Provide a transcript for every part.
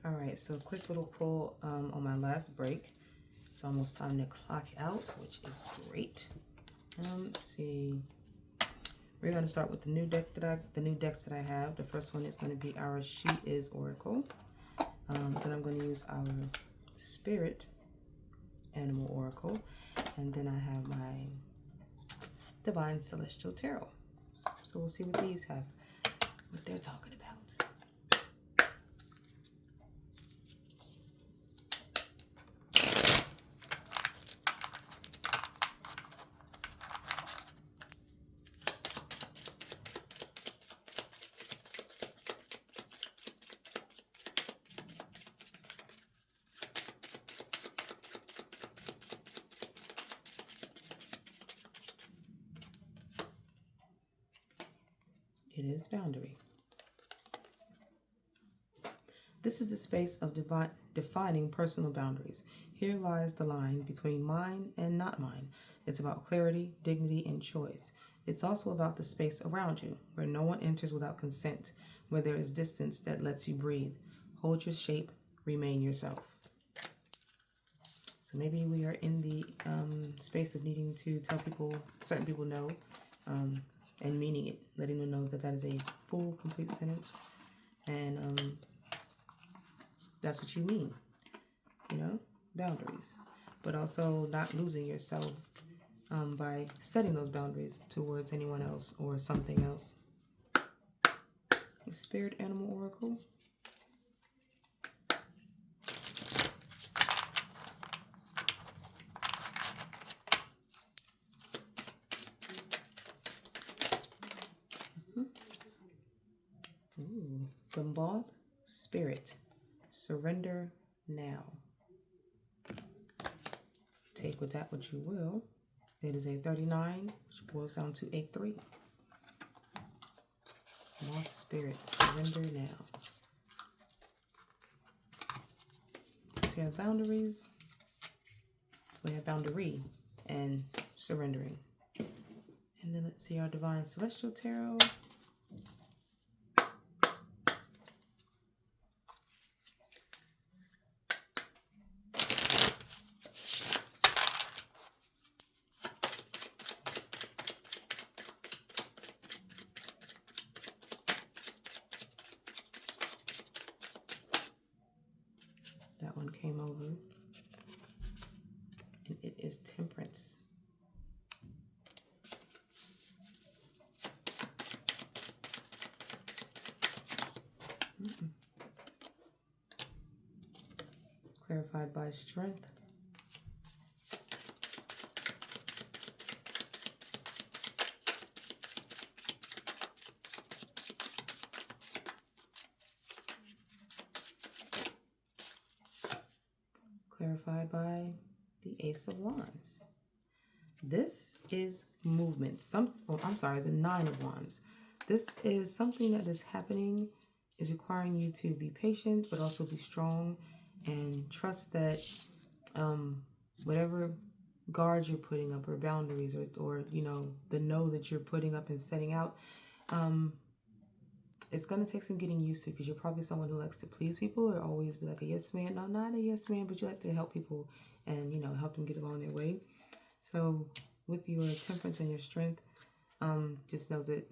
All right, so a quick little pull on my last break. It's almost time to clock out, which is great. Let's see. We're going to start with the new decks that I have. The first one is going to be our She Is Oracle. Then I'm going to use our Spirit Animal Oracle, and then I have my Divine Celestial Tarot. So we'll see what these have, what they're talking about. It is boundary. This is the space of defining personal boundaries. Here lies the line between mine and not mine. It's about clarity, dignity, and choice. It's also about the space around you, where no one enters without consent, where there is distance that lets you breathe. Hold your shape, remain yourself. So maybe we are in the space of needing to tell people, certain people no, and meaning it, letting them know that that is a full, complete sentence, and that's what you mean, you know, boundaries, but also not losing yourself by setting those boundaries towards anyone else or something else. The Spirit Animal Oracle. The Moth Spirit. Surrender now. Take with that what you will. It is a 39, which boils down to a 3. Moth Spirit. Surrender now. So we have boundaries. We have boundary and surrendering. And then let's see our Divine Celestial Tarot. That one came over, and it is Temperance. Clarified by Strength. Clarified by the Ace of Wands. This is movement. The 9 of Wands. This is something that is happening, is requiring you to be patient, but also be strong and trust that whatever guards you're putting up or boundaries or you know, the no that you're putting up and setting out, it's going to take some getting used to, because you're probably someone who likes to please people or always be like a yes man. No, not a yes man, but you like to help people and, you know, help them get along their way. So with your Temperance and your Strength, just know that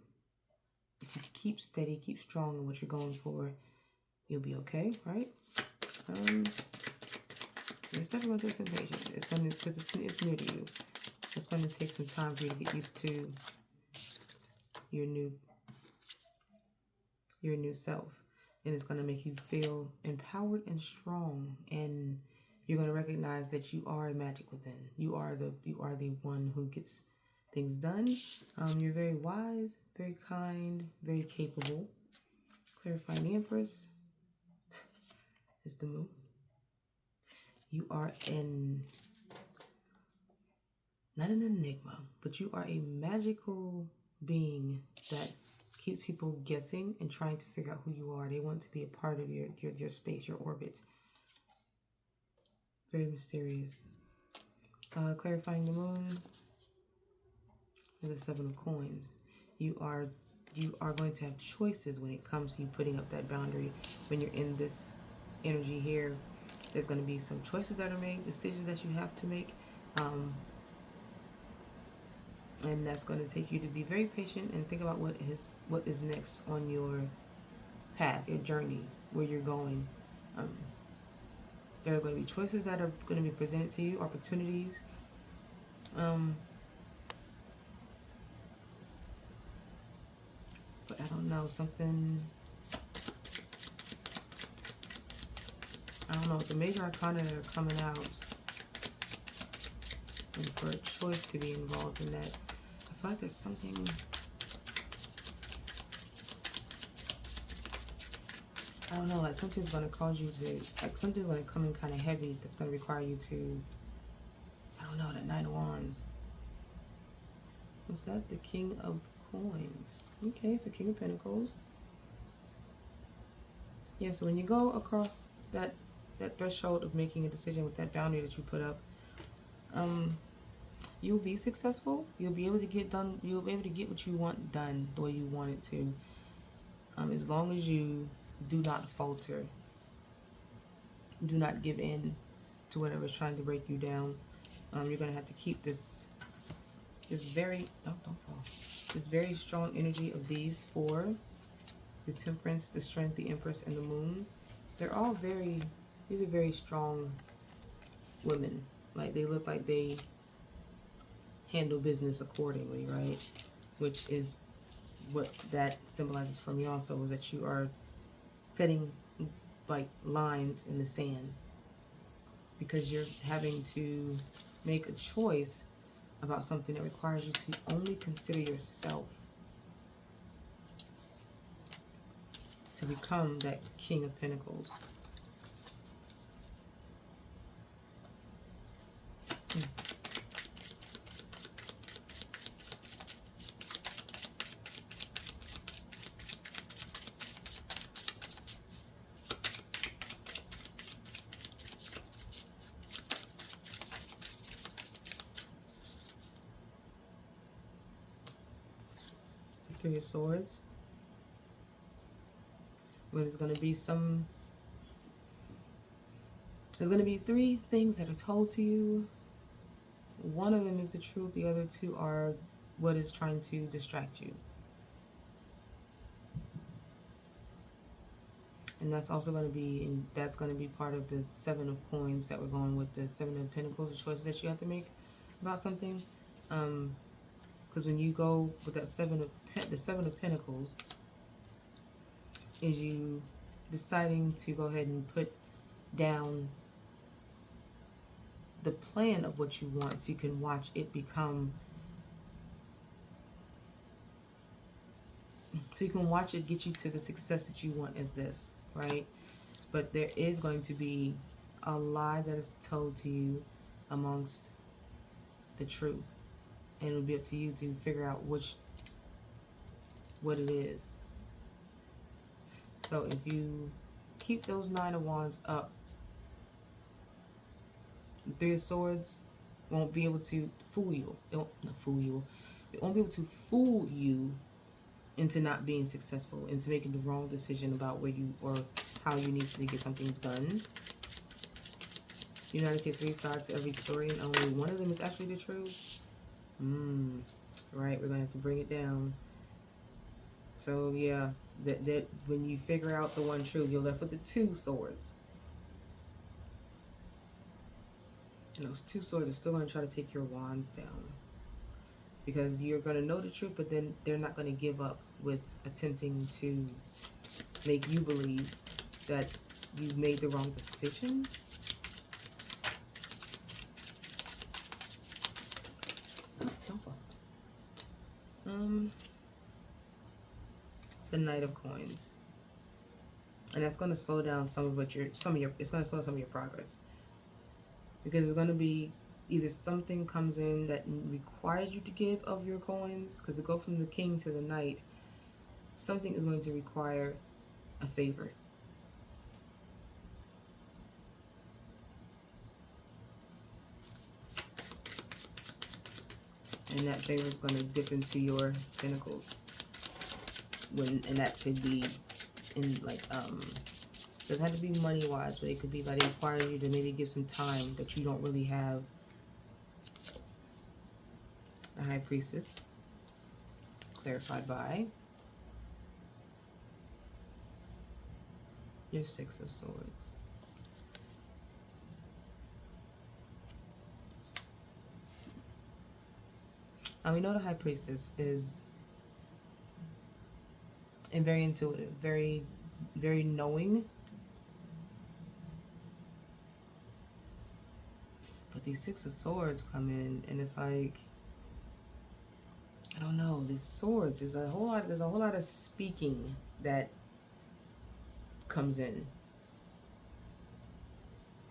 if you keep steady, keep strong in what you're going for, you'll be okay, right? It's definitely going to take some patience. It's going to, because it's new to you. It's going to take some time for you to get used to your new self, and it's going to make you feel empowered and strong, and you're going to recognize that you are a magic within. You are the one who gets things done. You're very wise, very kind, very capable. Clarifying the Empress is the Moon. You are not an enigma, but you are a magical being that keeps people guessing and trying to figure out who you are. They want to be a part of your space, your orbit. Very mysterious. Clarifying the Moon is the 7 of Coins. You are going to have choices when it comes to you putting up that boundary when you're in this energy here. There's going to be some choices that are made, decisions that you have to make. And that's going to take you to be very patient and think about what is next on your path, your journey, where you're going. There are going to be choices that are going to be presented to you, opportunities. But I don't know, something, I don't know, the major arcana that are coming out, and for a choice to be involved in that, I feel like there's something, I don't know, like something's going to cause you to, like something's going to come in kind of heavy that's going to require you to, I don't know, that Knight of Wands. Was that the King of Coins? Okay, it's the King of Pentacles. Yeah, so when you go across that threshold of making a decision with that boundary that you put up, you'll be successful. You'll be able to get done. You'll be able to get what you want done the way you want it to. As long as you do not falter, do not give in to whatever's trying to break you down. You're gonna have to keep this very don't fall. This very strong energy of these four: the Temperance, the Strength, the Empress, and the Moon. They're all these are very strong women. Like, they look like they handle business accordingly, right? Which is what that symbolizes for me also, is that you are setting like lines in the sand, because you're having to make a choice about something that requires you to only consider yourself to become that King of Pentacles. Three of Swords. Well, there's going to be there's going to be three things that are told to you. One of them is the truth. The other two are what is trying to distract you. And that's also going to be, and that's going to be part of the Seven of Coins that we're going with, the Seven of Pentacles, the choices that you have to make about something. Because when you go with that the Seven of Pentacles, is you deciding to go ahead and put down the plan of what you want, so you can watch it become, so you can watch it get you to the success that you want as this, right? But there is going to be a lie that is told to you amongst the truth, and it'll be up to you to figure out what it is. So if you keep those Nine of Wands up, the Three of Swords won't be able to fool you. It won't be able to fool you into not being successful, into making the wrong decision about where you or how you need to get something done. You know how to say three sides to every story, and only one of them is actually the truth. Right, we're gonna have to bring it down. So yeah, that when you figure out the one truth, you're left with the two swords. And those two swords are still going to try to take your wands down. Because you're going to know the truth, but then they're not going to give up with attempting to make you believe that you made the wrong decision. Oh, don't fall. The Knight of Coins. And that's going to slow down it's going to slow some of your progress. Because it's going to be either something comes in that requires you to give of your coins, because to go from the King to the Knight, something is going to require a favor. And that favor is going to dip into your pentacles. And that could be in like Doesn't have to be money-wise, but it could be like they require you to maybe give some time that you don't really have. The High Priestess, clarified by your Six of Swords. And we know the High Priestess is very intuitive, very, very knowing. But these Six of Swords come in, and it's like, I don't know, these swords is a whole lot. There's a whole lot of speaking that comes in.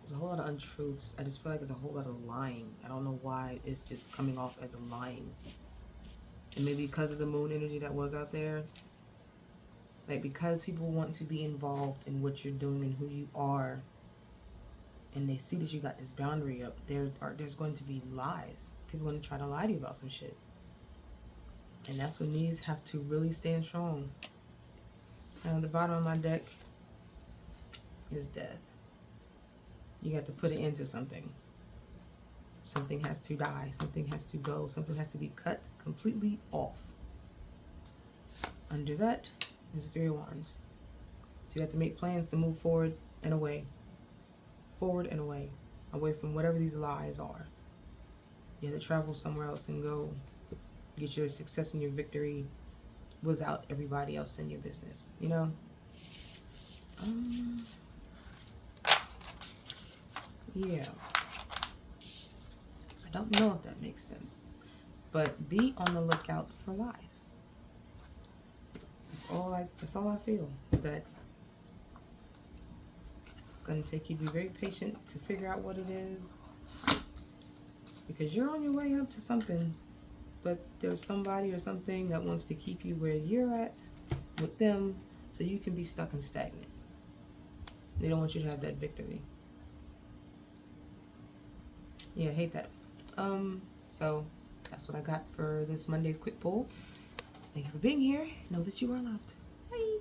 There's a whole lot of untruths. I just feel like there's a whole lot of lying. I don't know why it's just coming off as a lying. And maybe because of the moon energy that was out there, like because people want to be involved in what you're doing and who you are, and they see that you got this boundary up, there's going to be lies. People are going to try to lie to you about some shit. And that's when these have to really stand strong. And on the bottom of my deck is Death. You got to put it into something. Something has to die. Something has to go. Something has to be cut completely off. Under that is Three of Wands. So you have to make plans to move forward and away. Forward and away. Away from whatever these lies are. You have to travel somewhere else and go get your success and your victory without everybody else in your business. You know? Yeah. I don't know if that makes sense. But be on the lookout for lies. That's all I feel. That it's going to take you to be very patient to figure out what it is. Because you're on your way up to something. But there's somebody or something that wants to keep you where you're at with them so you can be stuck and stagnant. They don't want you to have that victory. Yeah, I hate that. So that's what I got for this Monday's quick pull. Thank you for being here. Know that you are loved. Bye.